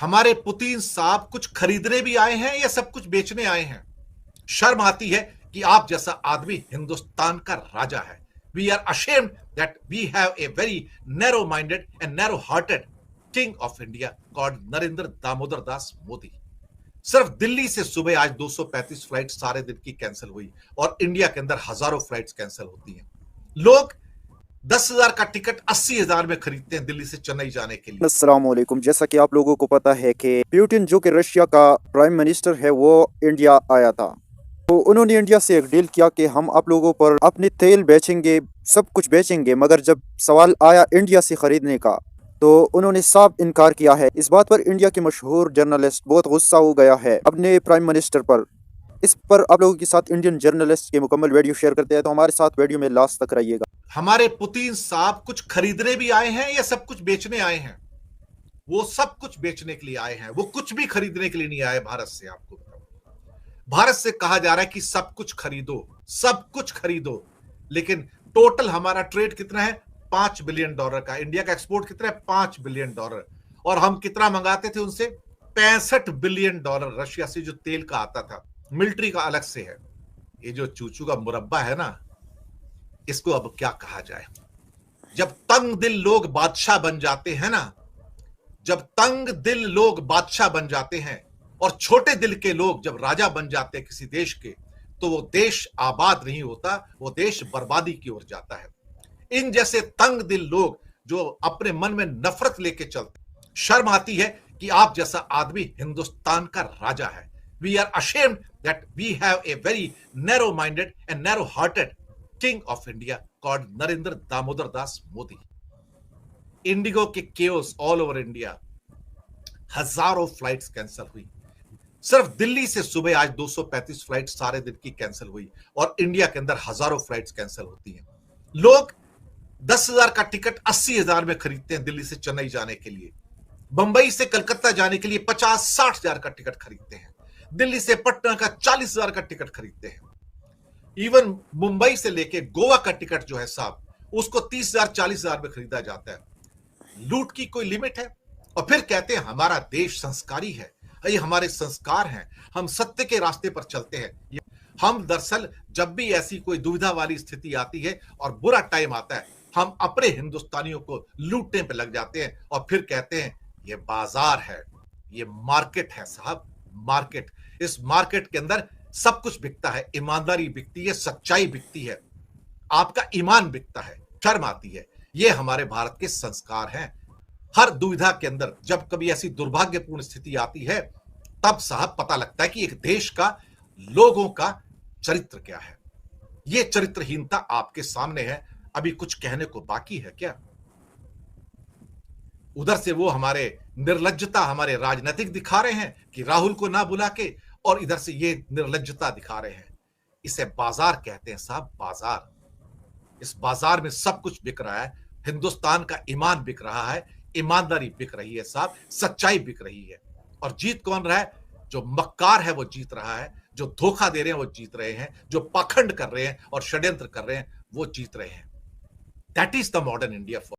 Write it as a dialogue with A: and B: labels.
A: हमारे पुतिन साहब कुछ खरीदने भी आए हैं या सब कुछ बेचने आए हैं? शर्म आती है कि आप जैसा आदमी हिंदुस्तान का राजा है। We are ashamed that we have a very narrow minded and narrow hearted king of India called Narendra Damodar Das Modi. सिर्फ दिल्ली से सुबह आज 235 फ्लाइट सारे दिन की कैंसिल हुई और इंडिया के अंदर हजारों फ्लाइट्स कैंसिल होती हैं। लोग 10,000 का टिकट 80,000 में खरीदते हैं दिल्ली से चेन्नई जाने के लिए।
B: अस्सलाम वालेकुम। जैसा कि आप लोगों को पता है कि पुतिन जो कि रशिया का प्राइम मिनिस्टर है वो इंडिया आया था। तो उन्होंने इंडिया से एक डील किया कि हम आप लोगों पर अपने तेल बेचेंगे, सब कुछ बेचेंगे, मगर जब सवाल आया इंडिया से खरीदने का तो उन्होंने साफ इनकार किया है। इस बात पर इंडिया के मशहूर जर्नलिस्ट बहुत गुस्सा हो गया है अपने प्राइम मिनिस्टर पर। इस पर आप लोगों के साथ इंडियन जर्नलिस्ट के मुकम्मल वीडियो शेयर करते हैं, तो हमारे साथ वीडियो में लास्ट तक रहिएगा।
A: हमारे पुतिन साहब कुछ खरीदने भी आए हैं या सब कुछ बेचने आए हैं? वो सब कुछ बेचने के लिए आए हैं, वो कुछ भी खरीदने के लिए नहीं आए भारत से। आपको भारत से कहा जा रहा है कि सब कुछ खरीदो, सब कुछ खरीदो, लेकिन टोटल हमारा ट्रेड कितना है? $5 बिलियन का। इंडिया का एक्सपोर्ट कितना है? $5 बिलियन। और हम कितना मंगाते थे उनसे? $65 बिलियन रशिया से जो तेल का आता था, मिलिट्री का अलग से है। ये जो चूचू का मुरब्बा है ना, इसको अब क्या कहा जाए। जब तंग दिल लोग बादशाह बन जाते हैं ना, जब तंग दिल लोग बादशाह बन जाते हैं और छोटे दिल के लोग जब राजा बन जाते हैं किसी देश के, तो वो देश आबाद नहीं होता, वो देश बर्बादी की ओर जाता है। इन जैसे तंग दिल लोग जो अपने मन में नफरत लेके चलते, शर्म आती है कि आप जैसा आदमी हिंदुस्तान का राजा है। We are ashamed that we have a very narrow minded and narrow hearted king of India called Narendra Damodar Das Modi. IndiGo के केओस ऑल ओवर इंडिया, हजारों फ्लाइट्स कैंसिल हुई। सिर्फ दिल्ली से सुबह आज 235 फ्लाइट सारे दिन की कैंसिल हुई और इंडिया के अंदर हजारों फ्लाइट्स कैंसिल होती हैं। लोग 10,000 का टिकट 80,000 में खरीदते हैं दिल्ली से चेन्नई जाने के लिए। बंबई से कलकत्ता जाने के लिए 50-60 हजार का टिकट खरीदते हैं। दिल्ली से पटना का 40,000 का टिकट खरीदते हैं। इवन मुंबई से लेके गोवा का टिकट जो है साहब, उसको 30,000 40,000 में खरीदा जाता है। लूट की कोई लिमिट है? और फिर कहते हैं हमारा देश संस्कारी है, ये हमारे संस्कार हैं, हम सत्य के रास्ते पर चलते हैं। हम दरअसल जब भी ऐसी कोई दुविधा वाली स्थिति आती है और बुरा टाइम आता है, हम अपने हिंदुस्तानियों को लूटने पे लग जाते हैं और फिर कहते हैं ये बाजार है, ये मार्केट है साहब, मार्केट। इस मार्केट के अंदर सब कुछ बिकता है, ईमानदारी बिकती है, सच्चाई बिकती है, आपका ईमान बिकता है। शर्म आती है। ये हमारे भारत के संस्कार हैं। हर दुविधा के अंदर जब कभी ऐसी दुर्भाग्यपूर्ण स्थिति आती है, तब साहब पता लगता है कि एक देश का, लोगों का चरित्र क्या है। ये चरित्रहीनता आपके सामने है। अभी कुछ कहने को बाकी है क्या? उधर से वो हमारे निर्लज्जता, हमारे राजनीतिक दिखा रहे हैं कि राहुल को ना बुला के, और इधर से ये निर्लज्जता दिखा रहे हैं। इसे बाजार कहते हैं साहब, बाजार। इस बाजार में सब कुछ बिक रहा है। हिंदुस्तान का ईमान बिक रहा है, ईमानदारी बिक रही है साहब, सच्चाई बिक रही है। और जीत कौन रहा है? जो मक्कार है वो जीत रहा है, जो धोखा दे रहे हैं वो जीत रहे हैं, जो पाखंड कर रहे हैं और षड्यंत्र कर रहे हैं वो जीत रहे हैं। That is the modern India.